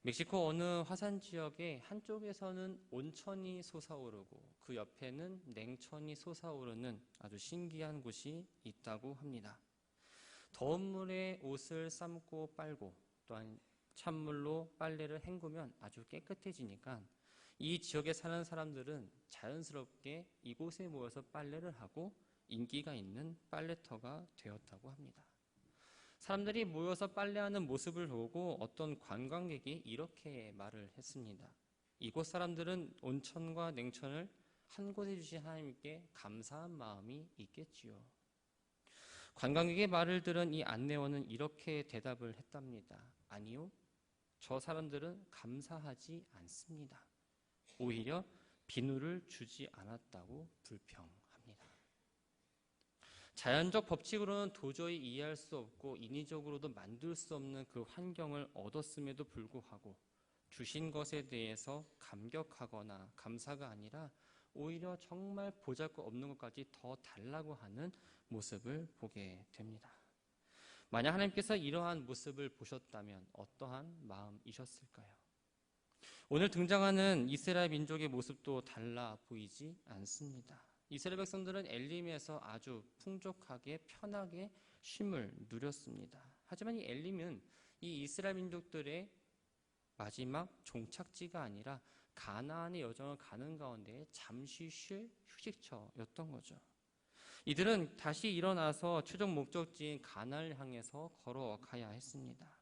멕시코 어느 화산 지역의 한쪽에서는 온천이 솟아오르고 그 옆에는 냉천이 솟아오르는 아주 신기한 곳이 있다고 합니다. 더운 물에 옷을 삶고 빨고 또한 찬물로 빨래를 헹구면 아주 깨끗해지니까 이 지역에 사는 사람들은 자연스럽게 이곳에 모여서 빨래를 하고 인기가 있는 빨래터가 되었다고 합니다. 사람들이 모여서 빨래하는 모습을 보고 어떤 관광객이 이렇게 말을 했습니다. 이곳 사람들은 온천과 냉천을 한 곳에 주신 하나님께 감사한 마음이 있겠지요. 관광객의 말을 들은 이 안내원은 이렇게 대답을 했답니다. 아니요, 저 사람들은 감사하지 않습니다. 오히려 비누를 주지 않았다고 불평합니다. 자연적 법칙으로는 도저히 이해할 수 없고 인위적으로도 만들 수 없는 그 환경을 얻었음에도 불구하고 주신 것에 대해서 감격하거나 감사가 아니라 오히려 정말 보잘것없는 것까지 더 달라고 하는 모습을 보게 됩니다. 만약 하나님께서 이러한 모습을 보셨다면 어떠한 마음이셨을까요? 오늘 등장하는 이스라엘 민족의 모습도 달라 보이지 않습니다. 이스라엘 백성들은 엘림에서 아주 풍족하게 편하게 쉼을 누렸습니다. 하지만 이 엘림은 이 이스라엘 민족들의 마지막 종착지가 아니라 가나안의 여정을 가는 가운데 잠시 쉴 휴식처였던 거죠. 이들은 다시 일어나서 최종 목적지인 가나안을 향해서 걸어가야 했습니다.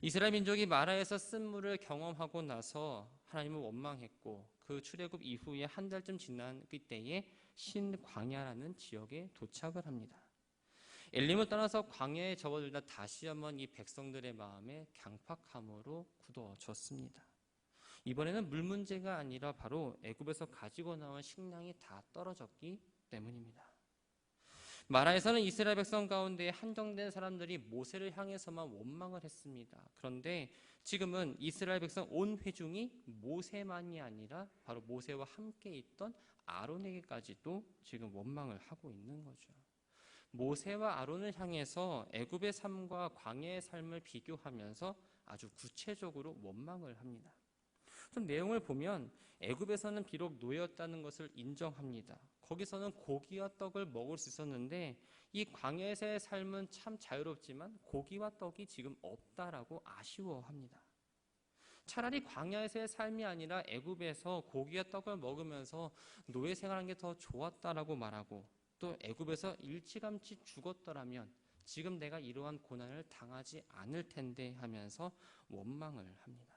이스라엘 민족이 마라에서 쓴물을 경험하고 나서 하나님을 원망했고 그 출애굽 이후에 한 달쯤 지난 그때에 신광야라는 지역에 도착을 합니다. 엘림을 떠나서 광야에 접어들다 다시 한번 이 백성들의 마음에 강팍함으로 굳어졌습니다. 이번에는 물 문제가 아니라 바로 애굽에서 가지고 나온 식량이 다 떨어졌기 때문입니다. 마라에서는 이스라엘 백성 가운데 한정된 사람들이 모세를 향해서만 원망을 했습니다. 그런데 지금은 이스라엘 백성 온 회중이 모세만이 아니라 바로 모세와 함께 있던 아론에게까지도 지금 원망을 하고 있는 거죠. 모세와 아론을 향해서 애굽의 삶과 광야의 삶을 비교하면서 아주 구체적으로 원망을 합니다. 좀 내용을 보면 애굽에서는 비록 노예였다는 것을 인정합니다. 거기서는 고기와 떡을 먹을 수 있었는데 이 광야에서의 삶은 참 자유롭지만 고기와 떡이 지금 없다라고 아쉬워합니다. 차라리 광야에서의 삶이 아니라 애굽에서 고기와 떡을 먹으면서 노예 생활한 게 더 좋았다라고 말하고 또 애굽에서 일찌감치 죽었더라면 지금 내가 이러한 고난을 당하지 않을 텐데 하면서 원망을 합니다.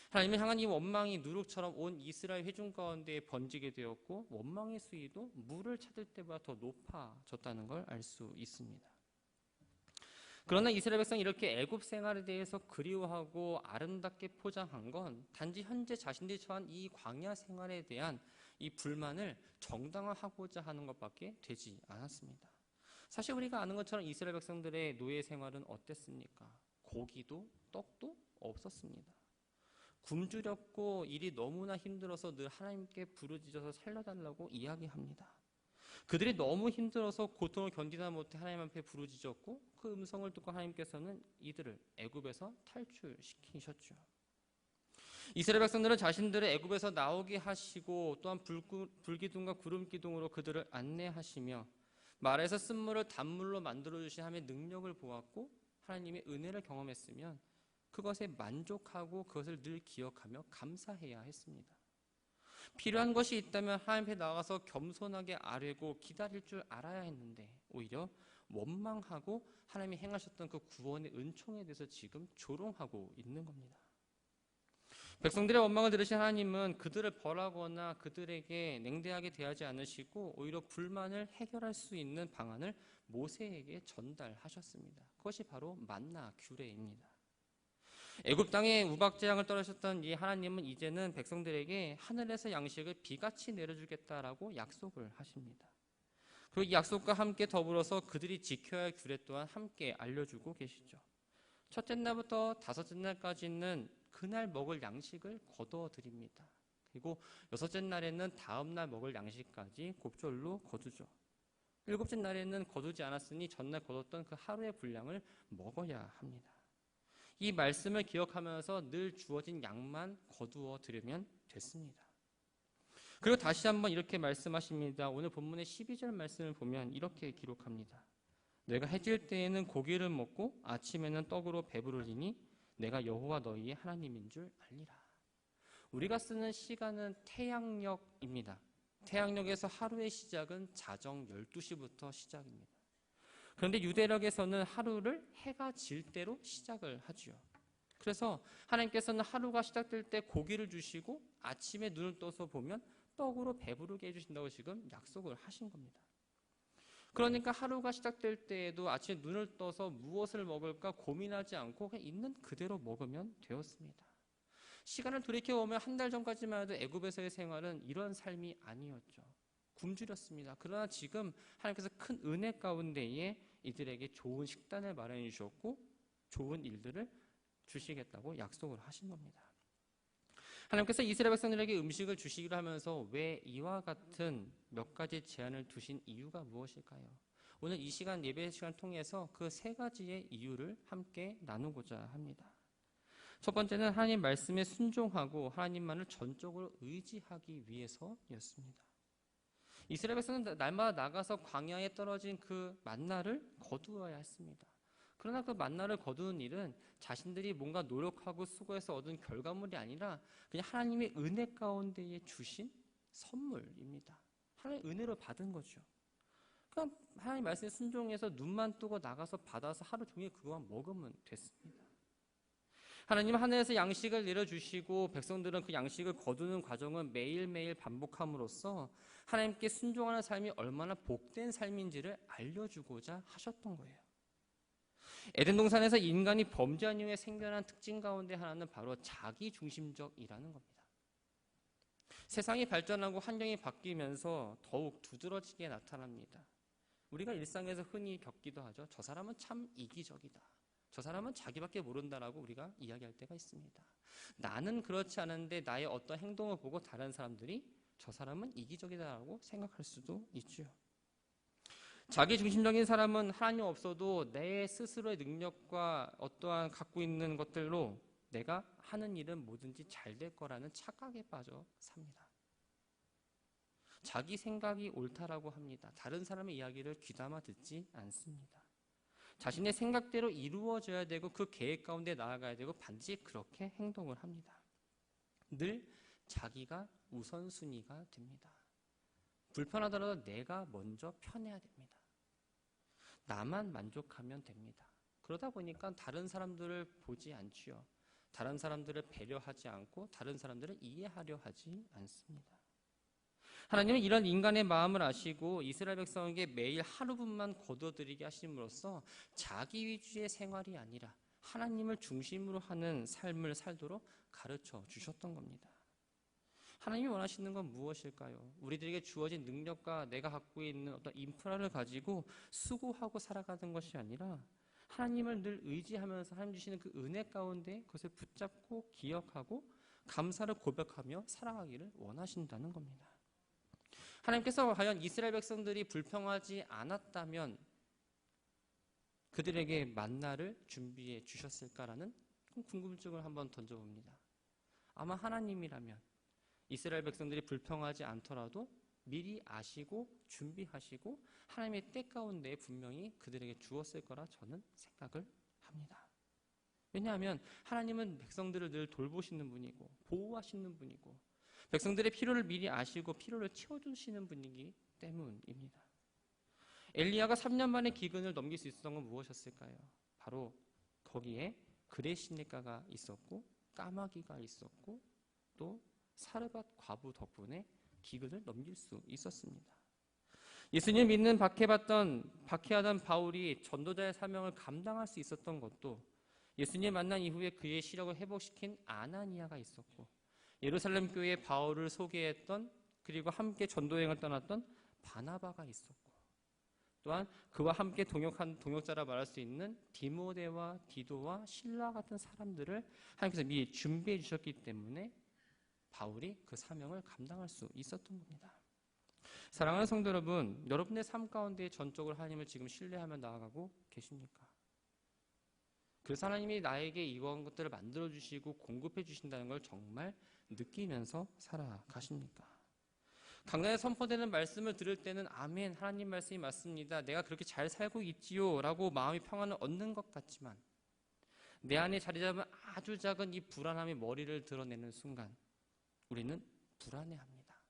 하나님을 향한 이 원망이 누룩처럼 온 이스라엘 회중 가운데 번지게 되었고 원망의 수위도 물을 찾을 때보다 더 높아졌다는 걸 알 수 있습니다. 그러나 이스라엘 백성이 이렇게 애굽 생활에 대해서 그리워하고 아름답게 포장한 건 단지 현재 자신들이 처한 이 광야 생활에 대한 이 불만을 정당화하고자 하는 것밖에 되지 않았습니다. 사실 우리가 아는 것처럼 이스라엘 백성들의 노예 생활은 어땠습니까? 고기도 떡도 없었습니다. 굶주렸고 일이 너무나 힘들어서 늘 하나님께 부르짖어서 살려달라고 이야기합니다. 그들이 너무 힘들어서 고통을 견디다 못해 하나님 앞에 부르짖었고 그 음성을 듣고 하나님께서는 이들을 애굽에서 탈출시키셨죠. 이스라엘 백성들은 자신들을 애굽에서 나오게 하시고 또한 불기둥과 구름기둥으로 그들을 안내하시며 말에서 쓴물을 단물로 만들어주신 하나님의 능력을 보았고 하나님의 은혜를 경험했으면 그것에 만족하고 그것을 늘 기억하며 감사해야 했습니다. 필요한 것이 있다면 하나님 앞에 나가서 겸손하게 아뢰고 기다릴 줄 알아야 했는데 오히려 원망하고 하나님이 행하셨던 그 구원의 은총에 대해서 지금 조롱하고 있는 겁니다. 백성들의 원망을 들으신 하나님은 그들을 벌하거나 그들에게 냉대하게 대하지 않으시고 오히려 불만을 해결할 수 있는 방안을 모세에게 전달하셨습니다. 그것이 바로 만나 규례입니다. 애굽 땅에 우박재앙을 떨으셨던 이 하나님은 이제는 백성들에게 하늘에서 양식을 비같이 내려주겠다라고 약속을 하십니다. 그리고 이 약속과 함께 더불어서 그들이 지켜야 할 규례 또한 함께 알려주고 계시죠. 첫째 날부터 다섯째 날까지는 그날 먹을 양식을 거둬드립니다. 그리고 여섯째 날에는 다음 날 먹을 양식까지 곱절로 거두죠. 일곱째 날에는 거두지 않았으니 전날 거뒀던 그 하루의 분량을 먹어야 합니다. 이 말씀을 기억하면서 늘 주어진 양만 거두어 들으면 됐습니다. 그리고 다시 한번 이렇게 말씀하십니다. 오늘 본문의 12절 말씀을 보면 이렇게 기록합니다. 내가 해질 때에는 고기를 먹고 아침에는 떡으로 배부르리니 내가 여호와 너희의 하나님인 줄 알리라. 우리가 쓰는 시간은 태양력입니다. 태양력에서 하루의 시작은 자정 12시부터 시작입니다. 그런데 유대력에서는 하루를 해가 질 때로 시작을 하지요. 그래서 하나님께서는 하루가 시작될 때 고기를 주시고 아침에 눈을 떠서 보면 떡으로 배부르게 해주신다고 지금 약속을 하신 겁니다. 그러니까 하루가 시작될 때에도 아침에 눈을 떠서 무엇을 먹을까 고민하지 않고 그냥 있는 그대로 먹으면 되었습니다. 시간을 돌이켜보면 한 달 전까지만 해도 애굽에서의 생활은 이런 삶이 아니었죠. 굶주렸습니다. 그러나 지금 하나님께서 큰 은혜 가운데에 이들에게 좋은 식단을 마련해 주셨고 좋은 일들을 주시겠다고 약속을 하신 겁니다. 하나님께서 이스라엘 백성들에게 음식을 주시기로 하면서 왜 이와 같은 몇 가지 제한을 두신 이유가 무엇일까요? 오늘 이 시간 예배 시간을 통해서 그 세 가지의 이유를 함께 나누고자 합니다. 첫 번째는 하나님 말씀에 순종하고 하나님만을 전적으로 의지하기 위해서였습니다. 이스라엘 백성은 날마다 나가서 광야에 떨어진 그 만나를 거두어야 했습니다. 그러나 그 만나를 거두는 일은 자신들이 뭔가 노력하고 수고해서 얻은 결과물이 아니라 그냥 하나님의 은혜 가운데에 주신 선물입니다. 하나님의 은혜로 받은 거죠. 그러니까 하나님 말씀에 순종해서 눈만 뜨고 나가서 받아서 하루 종일 그것만 먹으면 됐습니다. 하나님은 하늘에서 양식을 내려주시고 백성들은 그 양식을 거두는 과정을 매일매일 반복함으로써 하나님께 순종하는 삶이 얼마나 복된 삶인지를 알려주고자 하셨던 거예요. 에덴 동산에서 인간이 범죄한 이후에 생겨난 특징 가운데 하나는 바로 자기중심적이라는 겁니다. 세상이 발전하고 환경이 바뀌면서 더욱 두드러지게 나타납니다. 우리가 일상에서 흔히 겪기도 하죠. 저 사람은 참 이기적이다. 저 사람은 자기밖에 모른다라고 우리가 이야기할 때가 있습니다. 나는 그렇지 않은데 나의 어떤 행동을 보고 다른 사람들이 저 사람은 이기적이다라고 생각할 수도 있죠. 자기중심적인 사람은 하나님 없어도 내 스스로의 능력과 어떠한 갖고 있는 것들로 내가 하는 일은 뭐든지 잘 될 거라는 착각에 빠져 삽니다. 자기 생각이 옳다라고 합니다. 다른 사람의 이야기를 귀담아 듣지 않습니다. 자신의 생각대로 이루어져야 되고 그 계획 가운데 나아가야 되고 반드시 그렇게 행동을 합니다. 늘 자기가 우선순위가 됩니다. 불편하더라도 내가 먼저 편해야 됩니다. 나만 만족하면 됩니다. 그러다 보니까 다른 사람들을 보지 않지요. 다른 사람들을 배려하지 않고 다른 사람들을 이해하려 하지 않습니다. 하나님은 이런 인간의 마음을 아시고 이스라엘 백성에게 매일 하루분만 거둬들이게 하심으로써 자기 위주의 생활이 아니라 하나님을 중심으로 하는 삶을 살도록 가르쳐 주셨던 겁니다. 하나님이 원하시는 건 무엇일까요? 우리들에게 주어진 능력과 내가 갖고 있는 어떤 인프라를 가지고 수고하고 살아가는 것이 아니라 하나님을 늘 의지하면서 하나님 주시는 그 은혜 가운데 그것을 붙잡고 기억하고 감사를 고백하며 살아가기를 원하신다는 겁니다. 하나님께서 과연 이스라엘 백성들이 불평하지 않았다면 그들에게 만나를 준비해 주셨을까라는 궁금증을 한번 던져봅니다. 아마 하나님이라면 이스라엘 백성들이 불평하지 않더라도 미리 아시고 준비하시고 하나님의 때 가운데 분명히 그들에게 주었을 거라 저는 생각을 합니다. 왜냐하면 하나님은 백성들을 늘 돌보시는 분이고 보호하시는 분이고 백성들의 필요를 미리 아시고 필요를 채워주시는 분이기 때문입니다. 엘리야가 3년 만에 기근을 넘길 수 있었던 건 무엇이었을까요? 바로 거기에 그레 시내가가 있었고 까마귀가 있었고 또 사르밧 과부 덕분에 기근을 넘길 수 있었습니다. 예수님 믿는 박해하던 바울이 전도자의 사명을 감당할 수 있었던 것도 예수님 만난 이후에 그의 시력을 회복시킨 아나니아가 있었고 예루살렘 교회에 바울을 소개했던 그리고 함께 전도여행을 떠났던 바나바가 있었고 또한 그와 함께 동역자라 말할 수 있는 디모데와 디도와 실라 같은 사람들을 하나님께서 미리 준비해 주셨기 때문에 바울이 그 사명을 감당할 수 있었던 겁니다. 사랑하는 성도 여러분, 여러분의 삶 가운데 전적으로 하나님을 지금 신뢰하며 나아가고 계십니까? 그래서 하나님이 나에게 이런 것들을 만들어주시고 공급해 주신다는 걸 정말 느끼면서 살아가십니까? 강단에 선포되는 말씀을 들을 때는 아멘, 하나님 말씀이 맞습니다, 내가 그렇게 잘 살고 있지요 라고 마음의 평안을 얻는 것 같지만 내 안에 자리 잡은 아주 작은 이 불안함의 머리를 드러내는 순간 우리는 불안해합니다.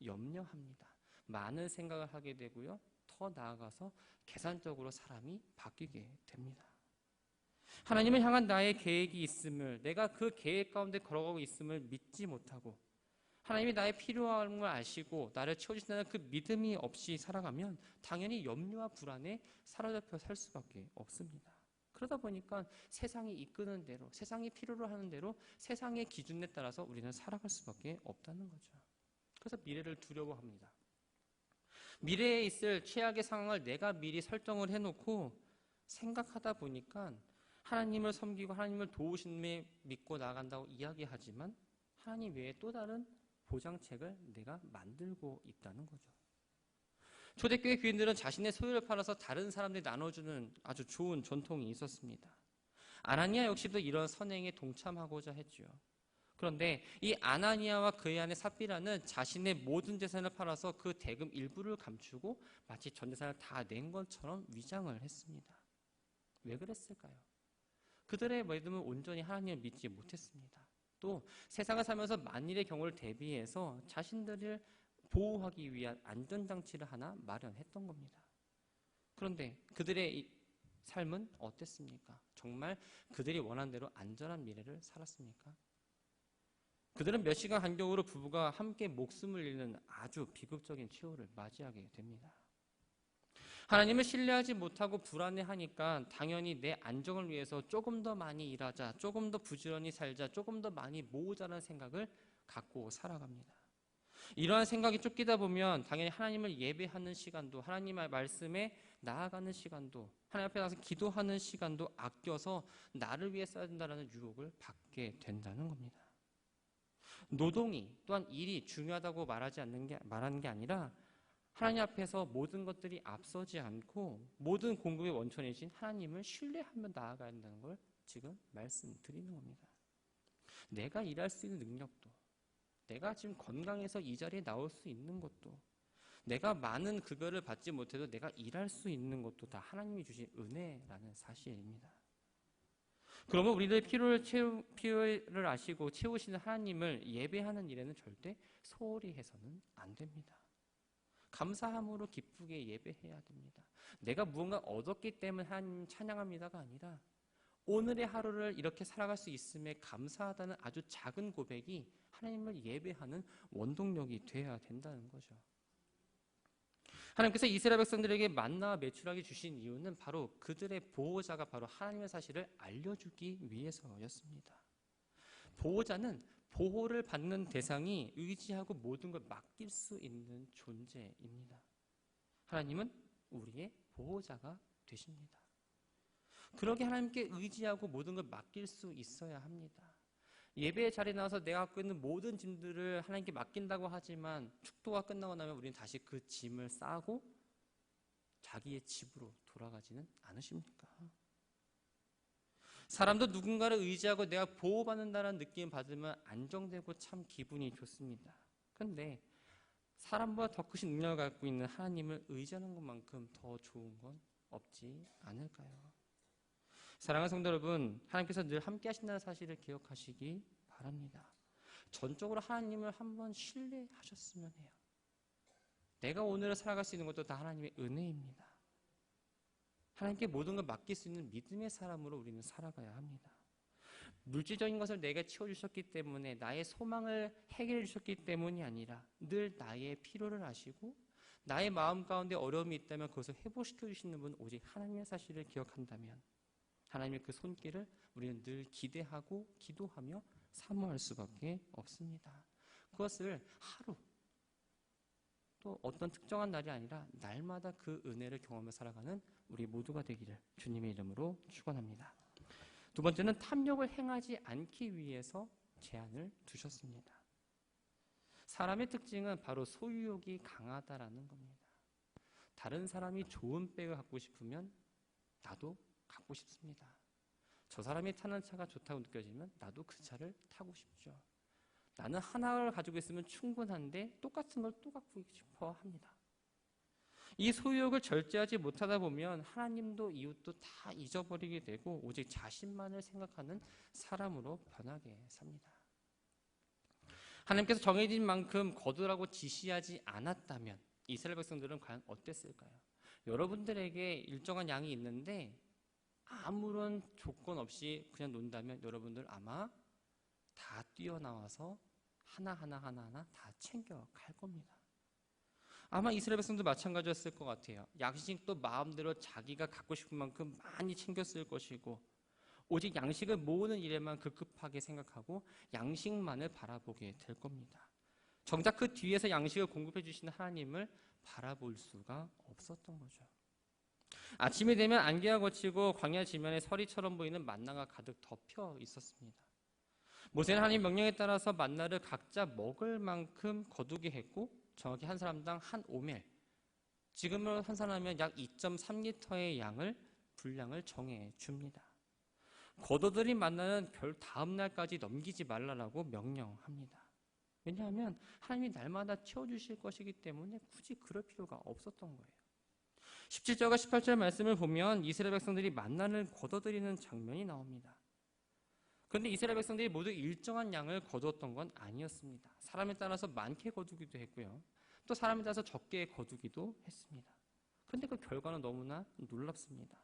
염려합니다. 많은 생각을 하게 되고요. 더 나아가서 계산적으로 사람이 바뀌게 됩니다. 하나님을 향한 나의 계획이 있음을, 내가 그 계획 가운데 걸어가고 있음을 믿지 못하고 하나님이 나의 필요함을 아시고 나를 채워주신다는 그 믿음이 없이 살아가면 당연히 염려와 불안에 사로잡혀 살 수밖에 없습니다. 그러다 보니까 세상이 이끄는 대로, 세상이 필요로 하는 대로 세상의 기준에 따라서 우리는 살아갈 수밖에 없다는 거죠. 그래서 미래를 두려워합니다. 미래에 있을 최악의 상황을 내가 미리 설정을 해놓고 생각하다 보니까 하나님을 섬기고 하나님을 도우심에 믿고 나간다고 이야기하지만 하나님 외에 또 다른 보장책을 내가 만들고 있다는 거죠. 초대교회 교인들은 자신의 소유를 팔아서 다른 사람들이 나눠주는 아주 좋은 전통이 있었습니다. 아나니아 역시도 이런 선행에 동참하고자 했죠. 그런데 이 아나니아와 그의 아내 삽비라는 자신의 모든 재산을 팔아서 그 대금 일부를 감추고 마치 전 재산을 다 낸 것처럼 위장을 했습니다. 왜 그랬을까요? 그들의 믿음은 온전히 하나님을 믿지 못했습니다. 또 세상을 살면서 만일의 경우를 대비해서 자신들을 보호하기 위한 안전장치를 하나 마련했던 겁니다. 그런데 그들의 이 삶은 어땠습니까? 정말 그들이 원한 대로 안전한 미래를 살았습니까? 그들은 몇 시간 간격으로 부부가 함께 목숨을 잃는 아주 비극적인 최후를 맞이하게 됩니다. 하나님을 신뢰하지 못하고 불안해하니까 당연히 내 안정을 위해서 조금 더 많이 일하자, 조금 더 부지런히 살자, 조금 더 많이 모으자는 생각을 갖고 살아갑니다. 이러한 생각이 쫓기다 보면 당연히 하나님을 예배하는 시간도, 하나님의 말씀에 나아가는 시간도, 하나님 앞에 나가서 기도하는 시간도 아껴서 나를 위해 써야 된다는 유혹을 받게 된다는 겁니다. 노동이 또한 일이 중요하다고 말하는 게 아니라 하나님 앞에서 모든 것들이 앞서지 않고 모든 공급의 원천이신 하나님을 신뢰하며 나아가야 한다는 걸 지금 말씀드리는 겁니다. 내가 일할 수 있는 능력도, 내가 지금 건강해서 이 자리에 나올 수 있는 것도, 내가 많은 급여를 받지 못해도 내가 일할 수 있는 것도 다 하나님이 주신 은혜라는 사실입니다. 그러면 우리들의 필요를 아시고 채우시는 하나님을 예배하는 일에는 절대 소홀히 해서는 안 됩니다. 감사함으로 기쁘게 예배해야 됩니다. 내가 무언가 얻었기 때문에 하나님 찬양합니다가 아니라 오늘의 하루를 이렇게 살아갈 수 있음에 감사하다는 아주 작은 고백이 하나님을 예배하는 원동력이 되어야 된다는 거죠. 하나님께서 이스라엘 백성들에게 만나와 메추라기 주신 이유는 바로 그들의 보호자가 바로 하나님의 사실을 알려주기 위해서였습니다. 보호자는 보호를 받는 대상이 의지하고 모든 걸 맡길 수 있는 존재입니다. 하나님은 우리의 보호자가 되십니다. 그러게 하나님께 의지하고 모든 걸 맡길 수 있어야 합니다. 예배의 자리에 나와서 내가 갖고 있는 모든 짐들을 하나님께 맡긴다고 하지만 축도가 끝나고 나면 우리는 다시 그 짐을 싸고 자기의 집으로 돌아가지는 않으십니까? 사람도 누군가를 의지하고 내가 보호받는다는 느낌 받으면 안정되고 참 기분이 좋습니다. 그런데 사람보다 더 크신 능력을 갖고 있는 하나님을 의지하는 것만큼 더 좋은 건 없지 않을까요? 사랑하는 성도 여러분, 하나님께서 늘 함께 하신다는 사실을 기억하시기 바랍니다. 전적으로 하나님을 한번 신뢰하셨으면 해요. 내가 오늘을 살아갈 수 있는 것도 다 하나님의 은혜입니다. 하나님께 모든 걸 맡길 수 있는 믿음의 사람으로 우리는 살아가야 합니다. 물질적인 것을 내게 채워주셨기 때문에, 나의 소망을 해결해 주셨기 때문이 아니라 늘 나의 필요를 아시고 나의 마음 가운데 어려움이 있다면 그것을 회복시켜 주시는 분 오직 하나님의 사실을 기억한다면 하나님의 그 손길을 우리는 늘 기대하고 기도하며 사모할 수밖에 없습니다. 그것을 하루 또 어떤 특정한 날이 아니라 날마다 그 은혜를 경험하며 살아가는 우리 모두가 되기를 주님의 이름으로 축원합니다. 두 번째는 탐욕을 행하지 않기 위해서 제한을 두셨습니다. 사람의 특징은 바로 소유욕이 강하다라는 겁니다. 다른 사람이 좋은 백을 갖고 싶으면 나도 갖고 싶습니다. 저 사람이 타는 차가 좋다고 느껴지면 나도 그 차를 타고 싶죠. 나는 하나를 가지고 있으면 충분한데 똑같은 걸 또 갖고 싶어 합니다. 이 소유욕을 절제하지 못하다 보면 하나님도 이웃도 다 잊어버리게 되고 오직 자신만을 생각하는 사람으로 변하게 삽니다. 하나님께서 정해진 만큼 거두라고 지시하지 않았다면 이스라엘 백성들은 과연 어땠을까요? 여러분들에게 일정한 양이 있는데 아무런 조건 없이 그냥 논다면 여러분들 아마 다 뛰어나와서 하나하나 다 챙겨갈 겁니다. 아마 이스라엘 백성도 마찬가지였을 것 같아요. 양식도 마음대로 자기가 갖고 싶은 만큼 많이 챙겼을 것이고 오직 양식을 모으는 일에만 급급하게 생각하고 양식만을 바라보게 될 겁니다. 정작 그 뒤에서 양식을 공급해 주시는 하나님을 바라볼 수가 없었던 거죠. 아침이 되면 안개가 걷히고 광야 지면에 서리처럼 보이는 만나가 가득 덮여 있었습니다. 모세는 하나님 명령에 따라서 만나를 각자 먹을 만큼 거두게 했고 정확히 한 사람당 한 오멜, 지금으로 환산하면 약 2.3리터의 양을 분량을 정해 줍니다. 거둬들인 만나는 결 다음 날까지 넘기지 말라라고 명령합니다. 왜냐하면 하나님이 날마다 채워주실 것이기 때문에 굳이 그럴 필요가 없었던 거예요. 17절과 18절 말씀을 보면 이스라엘 백성들이 만나를 거둬들이는 장면이 나옵니다. 그런데 이스라엘 백성들이 모두 일정한 양을 거두었던 건 아니었습니다. 사람에 따라서 많게 거두기도 했고요. 또 사람에 따라서 적게 거두기도 했습니다. 그런데 그 결과는 너무나 놀랍습니다.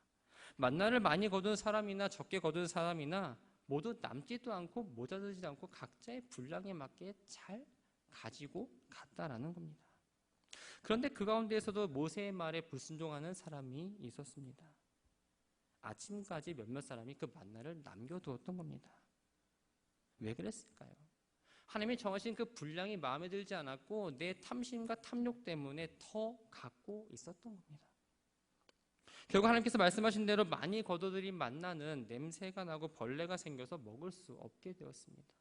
만나를 많이 거둔 사람이나 적게 거둔 사람이나 모두 남지도 않고 모자르지도 않고 각자의 분량에 맞게 잘 가지고 갔다라는 겁니다. 그런데 그 가운데에서도 모세의 말에 불순종하는 사람이 있었습니다. 아침까지 몇몇 사람이 그 만나를 남겨두었던 겁니다. 왜 그랬을까요? 하나님이 정하신 그 분량이 마음에 들지 않았고 내 탐심과 탐욕 때문에 더 갖고 있었던 겁니다. 결국 하나님께서 말씀하신 대로 많이 거둬들인 만나는 냄새가 나고 벌레가 생겨서 먹을 수 없게 되었습니다.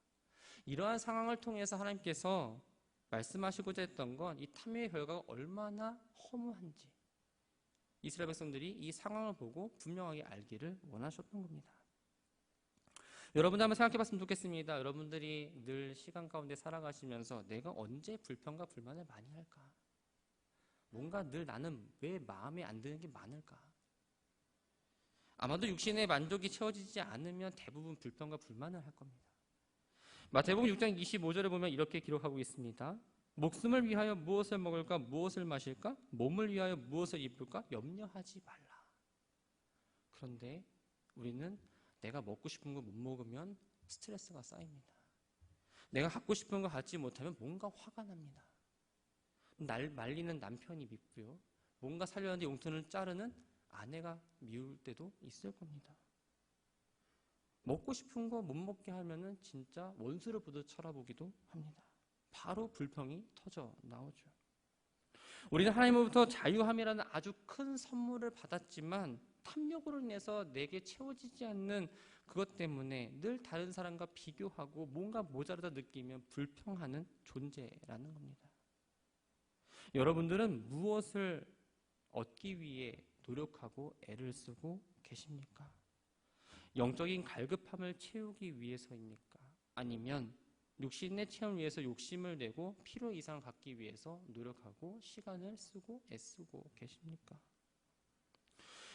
이러한 상황을 통해서 하나님께서 말씀하시고자 했던 건 이 탐욕의 결과가 얼마나 허무한지 이스라엘 백성들이 이 상황을 보고 분명하게 알기를 원하셨던 겁니다. 여러분들 한번 생각해 봤으면 좋겠습니다. 여러분들이 늘 시간 가운데 살아가시면서 내가 언제 불평과 불만을 많이 할까? 뭔가 늘 나는 왜 마음에 안 드는 게 많을까? 아마도 육신의 만족이 채워지지 않으면 대부분 불평과 불만을 할 겁니다. 마태복음 6장 25절에 보면 이렇게 기록하고 있습니다. 목숨을 위하여 무엇을 먹을까? 무엇을 마실까? 몸을 위하여 무엇을 입을까? 염려하지 말라. 그런데 우리는 내가 먹고 싶은 거 못 먹으면 스트레스가 쌓입니다. 내가 갖고 싶은 거 갖지 못하면 뭔가 화가 납니다. 날 말리는 남편이 밉고요. 뭔가 살려는데 용돈을 자르는 아내가 미울 때도 있을 겁니다. 먹고 싶은 거 못 먹게 하면은 진짜 원수를 보듯 쳐다보기도 합니다. 바로 불평이 터져 나오죠. 우리는 하나님으로부터 자유함이라는 아주 큰 선물을 받았지만 탐욕으로 인해서 내게 채워지지 않는 그것 때문에 늘 다른 사람과 비교하고 뭔가 모자르다 느끼면 불평하는 존재라는 겁니다. 여러분들은 무엇을 얻기 위해 노력하고 애를 쓰고 계십니까? 영적인 갈급함을 채우기 위해서입니까? 아니면 육신의 체험을 위해서 욕심을 내고 필요 이상을 갖기 위해서 노력하고 시간을 쓰고 애쓰고 계십니까?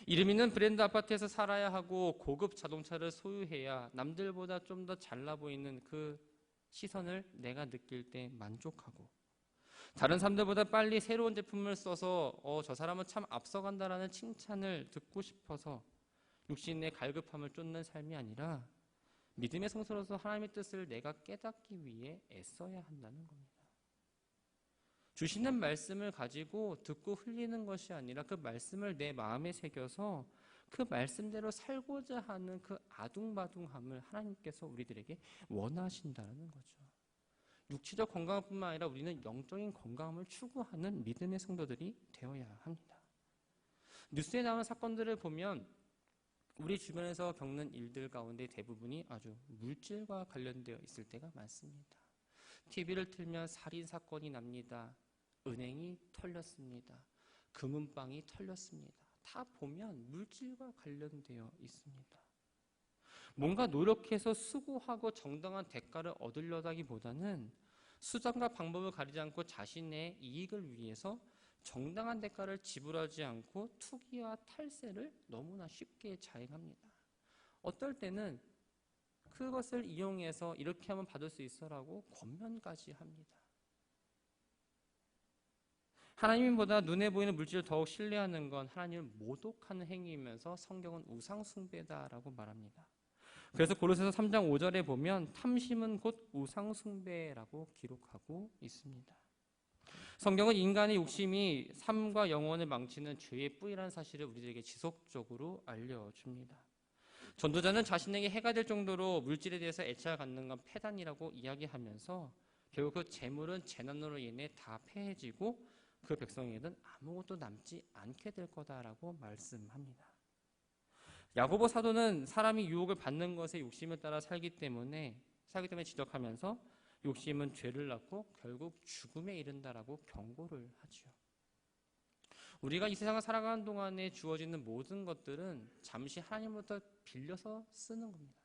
이름 있는 브랜드 아파트에서 살아야 하고 고급 자동차를 소유해야 남들보다 좀 더 잘나 보이는 그 시선을 내가 느낄 때 만족하고 다른 사람들보다 빨리 새로운 제품을 써서 저 사람은 참 앞서간다라는 칭찬을 듣고 싶어서 육신의 갈급함을 쫓는 삶이 아니라 믿음의 성소로서 하나님의 뜻을 내가 깨닫기 위해 애써야 한다는 겁니다. 주시는 말씀을 가지고 듣고 흘리는 것이 아니라 그 말씀을 내 마음에 새겨서 그 말씀대로 살고자 하는 그 아둥바둥함을 하나님께서 우리들에게 원하신다는 거죠. 육체적 건강뿐만 아니라 우리는 영적인 건강을 추구하는 믿음의 성도들이 되어야 합니다. 뉴스에 나오는 사건들을 보면 우리 주변에서 겪는 일들 가운데 대부분이 아주 물질과 관련되어 있을 때가 많습니다. TV를 틀면 살인사건이 납니다. 은행이 털렸습니다. 금은방이 털렸습니다. 다 보면 물질과 관련되어 있습니다. 뭔가 노력해서 수고하고 정당한 대가를 얻으려다기보다는 수단과 방법을 가리지 않고 자신의 이익을 위해서 정당한 대가를 지불하지 않고 투기와 탈세를 너무나 쉽게 자행합니다. 어떨 때는 그것을 이용해서 이렇게 하면 받을 수 있어라고 권면까지 합니다. 하나님보다 눈에 보이는 물질을 더욱 신뢰하는 건 하나님을 모독하는 행위이면서 성경은 우상숭배다라고 말합니다. 그래서 고린도서 3장 5절에 보면 탐심은 곧 우상숭배라고 기록하고 있습니다. 성경은 인간의 욕심이 삶과 영혼을 망치는 죄의 뿌리라는 사실을 우리들에게 지속적으로 알려줍니다. 전도자는 자신에게 해가 될 정도로 물질에 대해서 애착을 갖는 건 패단이라고 이야기하면서 결국 그 재물은 재난으로 인해 다 패해지고 그 백성에게는 아무것도 남지 않게 될 거다라고 말씀합니다. 야고보 사도는 사람이 유혹을 받는 것에 욕심을 따라 살기 때문에 지적하면서 욕심은 죄를 낳고 결국 죽음에 이른다라고 경고를 하지요. 우리가 이 세상을 살아가는 동안에 주어지는 모든 것들은 잠시 하나님부터 빌려서 쓰는 겁니다.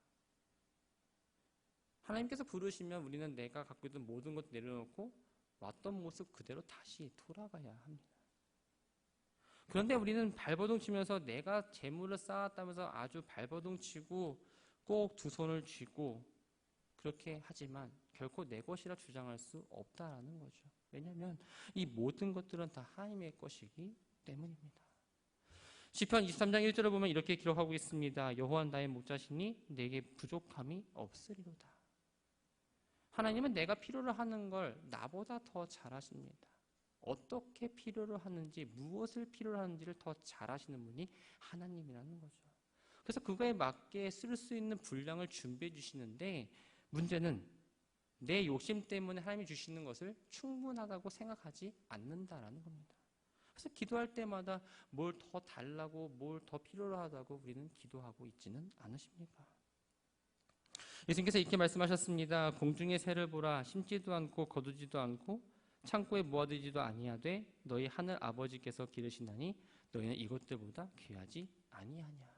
하나님께서 부르시면 우리는 내가 갖고 있던 모든 것 내려놓고 왔던 모습 그대로 다시 돌아가야 합니다. 그런데 우리는 발버둥 치면서 내가 재물을 쌓았다면서 아주 발버둥 치고 꼭 두 손을 쥐고 그렇게 하지만 결코 내 것이라 주장할 수 없다라는 거죠. 왜냐하면 이 모든 것들은 다 하나님의 것이기 때문입니다. 시편 23장 1절을 보면 이렇게 기록하고 있습니다. 여호와 나의 목자시니 내게 부족함이 없으리로다. 하나님은 내가 필요로 하는 걸 나보다 더 잘 아십니다. 어떻게 필요로 하는지, 무엇을 필요로 하는지를 더 잘 아시는 분이 하나님이라는 거죠. 그래서 그거에 맞게 쓸 수 있는 분량을 준비해 주시는데 문제는 내 욕심 때문에 하나님이 주시는 것을 충분하다고 생각하지 않는다라는 겁니다. 그래서 기도할 때마다 뭘 더 달라고, 뭘 더 필요로 하다고 우리는 기도하고 있지는 않으십니까? 예수님께서 이렇게 말씀하셨습니다. 공중의 새를 보라, 심지도 않고 거두지도 않고 창고에 모아두지도 아니하되 너희 하늘 아버지께서 기르시나니 너희는 이것들보다 귀하지 아니하냐.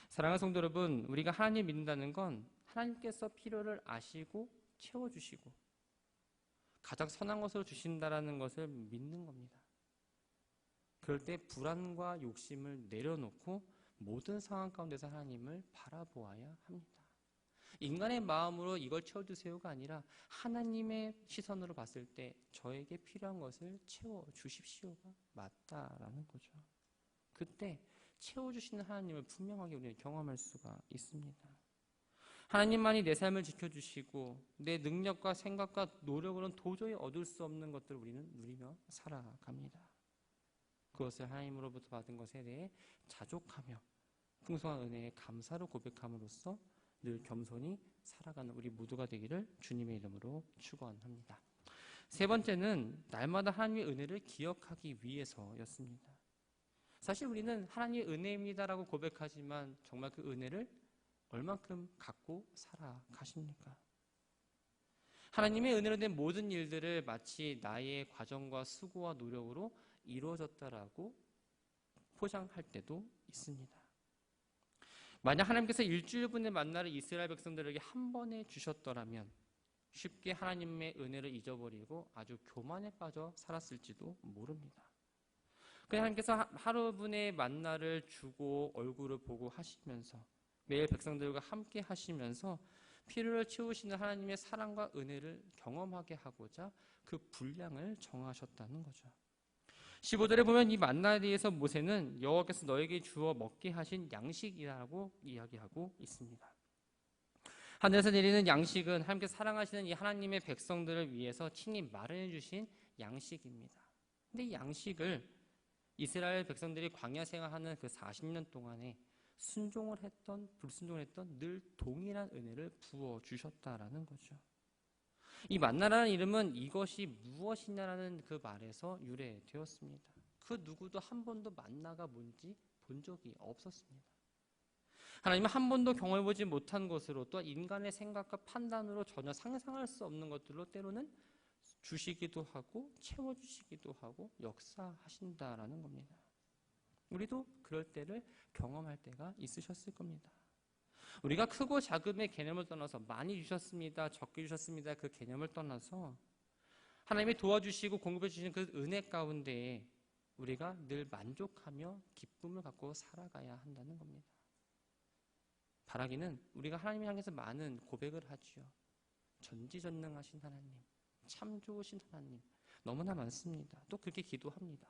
사랑하는 성도 여러분, 우리가 하나님 믿는다는 건 하나님께서 필요를 아시고 채워주시고 가장 선한 것을 주신다라는 것을 믿는 겁니다. 그럴 때 불안과 욕심을 내려놓고 모든 상황 가운데서 하나님을 바라보아야 합니다. 인간의 마음으로 이걸 채워주세요가 아니라 하나님의 시선으로 봤을 때 저에게 필요한 것을 채워주십시오가 맞다라는 거죠. 그때 채워주시는 하나님을 분명하게 우리는 경험할 수가 있습니다. 하나님만이 내 삶을 지켜주시고 내 능력과 생각과 노력으로는 도저히 얻을 수 없는 것들을 우리는 누리며 살아갑니다. 그것을 하나님으로부터 받은 것에 대해 자족하며 풍성한 은혜에 감사로 고백함으로써 늘 겸손히 살아가는 우리 모두가 되기를 주님의 이름으로 축원합니다. 세 번째는 날마다 하나님의 은혜를 기억하기 위해서였습니다. 사실 우리는 하나님의 은혜입니다라고 고백하지만 정말 그 은혜를 얼만큼 갖고 살아가십니까? 하나님의 은혜로 된 모든 일들을 마치 나의 과정과 수고와 노력으로 이루어졌다라고 포장할 때도 있습니다. 만약 하나님께서 일주일분의 만나를 이스라엘 백성들에게 한 번에 주셨더라면 쉽게 하나님의 은혜를 잊어버리고 아주 교만에 빠져 살았을지도 모릅니다. 그냥 하나님께서 하루분의 만나를 주고 얼굴을 보고 하시면서 매일 백성들과 함께 하시면서 필요를 채우시는 하나님의 사랑과 은혜를 경험하게 하고자 그 분량을 정하셨다는 거죠. 15절에 보면 이 만나에 대해서 모세는 여호와께서 너에게 주어 먹게 하신 양식이라고 이야기하고 있습니다. 하늘에서 내리는 양식은 하나님께서 사랑하시는 이 하나님의 백성들을 위해서 친히 마련해 주신 양식입니다. 근데 이 양식을 이스라엘 백성들이 광야 생활하는 그 40년 동안에 순종을 했던 불순종을 했던 늘 동일한 은혜를 부어주셨다라는 거죠. 이 만나라는 이름은 이것이 무엇이냐라는 그 말에서 유래되었습니다. 그 누구도 한 번도 만나가 뭔지 본 적이 없었습니다. 하나님은 한 번도 경험해보지 못한 것으로 또 인간의 생각과 판단으로 전혀 상상할 수 없는 것들로 때로는 주시기도 하고 채워주시기도 하고 역사하신다라는 겁니다. 우리도 그럴 때를 경험할 때가 있으셨을 겁니다. 우리가 크고 작음의 개념을 떠나서 많이 주셨습니다, 적게 주셨습니다 그 개념을 떠나서 하나님이 도와주시고 공급해 주시는 그 은혜 가운데 우리가 늘 만족하며 기쁨을 갖고 살아가야 한다는 겁니다. 바라기는 우리가 하나님을 향해서 많은 고백을 하지요. 전지전능하신 하나님, 참 좋으신 하나님 너무나 많습니다. 또 그렇게 기도합니다.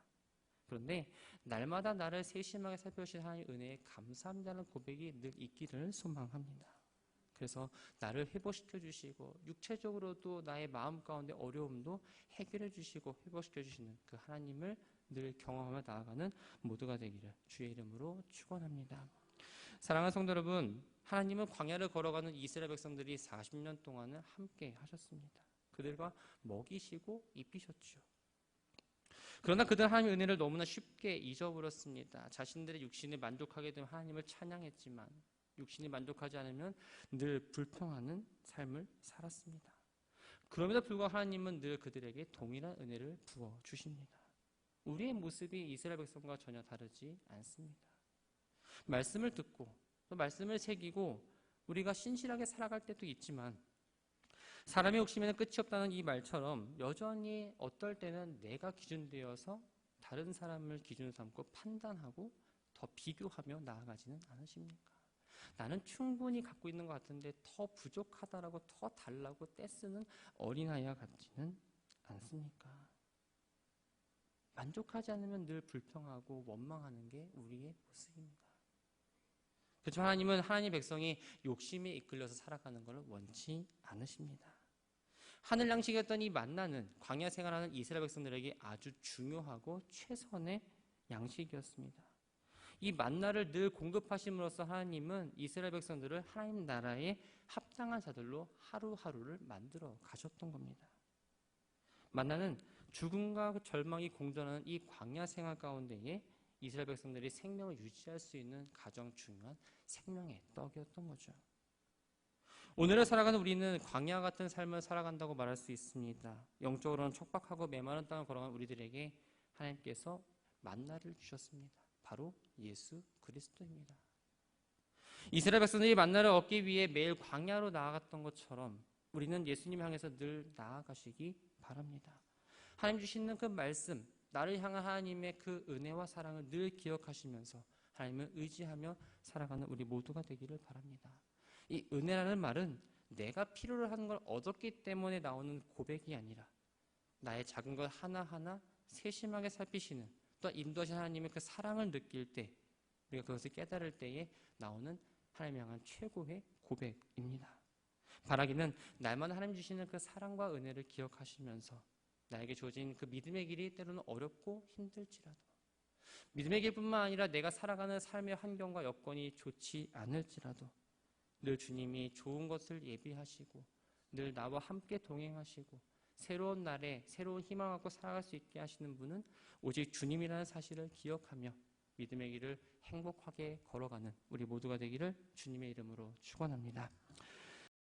그런데 날마다 나를 세심하게 살펴주신 하나님의 은혜에 감사합니다는 고백이 늘 있기를 소망합니다. 그래서 나를 회복시켜 주시고 육체적으로도 나의 마음 가운데 어려움도 해결해 주시고 회복시켜 주시는 그 하나님을 늘 경험하며 나아가는 모두가 되기를 주의 이름으로 축원합니다. 사랑하는 성도 여러분, 하나님은 광야를 걸어가는 이스라엘 백성들이 40년 동안을 함께 하셨습니다. 그들과 먹이시고 입히셨죠. 그러나 그들은 하나님의 은혜를 너무나 쉽게 잊어버렸습니다. 자신들의 육신에 만족하게 되면 하나님을 찬양했지만 육신이 만족하지 않으면 늘 불평하는 삶을 살았습니다. 그럼에도 불구하고 하나님은 늘 그들에게 동일한 은혜를 부어주십니다. 우리의 모습이 이스라엘 백성과 전혀 다르지 않습니다. 말씀을 듣고 또 말씀을 새기고 우리가 신실하게 살아갈 때도 있지만 사람의 욕심에는 끝이 없다는 이 말처럼 여전히 어떨 때는 내가 기준되어서 다른 사람을 기준으로 삼고 판단하고 더 비교하며 나아가지는 않으십니까? 나는 충분히 갖고 있는 것 같은데 더 부족하다라고 더 달라고 떼쓰는 어린아이와 같지는 않습니까? 만족하지 않으면 늘 불평하고 원망하는 게 우리의 모습입니다. 그렇지만 하나님은 하나님의 백성이 욕심에 이끌려서 살아가는 것을 원치 않으십니다. 하늘 양식이었던 이 만나는 광야 생활하는 이스라엘 백성들에게 아주 중요하고 최선의 양식이었습니다. 이 만나를 늘 공급하심으로써 하나님은 이스라엘 백성들을 하나님 나라에 합당한 자들로 하루하루를 만들어 가셨던 겁니다. 만나는 죽음과 절망이 공존하는 이 광야 생활 가운데에 이스라엘 백성들이 생명을 유지할 수 있는 가장 중요한 생명의 떡이었던 거죠. 오늘을 살아가는 우리는 광야 같은 삶을 살아간다고 말할 수 있습니다. 영적으로는 척박하고 메마른 땅을 걸어가는 우리들에게 하나님께서 만나를 주셨습니다. 바로 예수 그리스도입니다. 이스라엘 백성들이 만나를 얻기 위해 매일 광야로 나아갔던 것처럼 우리는 예수님 향해서 늘 나아가시기 바랍니다. 하나님 주시는 그 말씀, 나를 향한 하나님의 그 은혜와 사랑을 늘 기억하시면서 하나님을 의지하며 살아가는 우리 모두가 되기를 바랍니다. 이 은혜라는 말은 내가 필요로 하는 걸 얻었기 때문에 나오는 고백이 아니라 나의 작은 것 하나하나 세심하게 살피시는 또 인도하신 하나님의 그 사랑을 느낄 때 우리가 그것을 깨달을 때에 나오는 하나님 향한 최고의 고백입니다. 바라기는 날마다 하나님 주시는 그 사랑과 은혜를 기억하시면서 나에게 주어진 그 믿음의 길이 때로는 어렵고 힘들지라도 믿음의 길뿐만 아니라 내가 살아가는 삶의 환경과 여건이 좋지 않을지라도 늘 주님이 좋은 것을 예비하시고 늘 나와 함께 동행하시고 새로운 날에 새로운 희망을 갖고 살아갈 수 있게 하시는 분은 오직 주님이라는 사실을 기억하며 믿음의 길을 행복하게 걸어가는 우리 모두가 되기를 주님의 이름으로 축원합니다.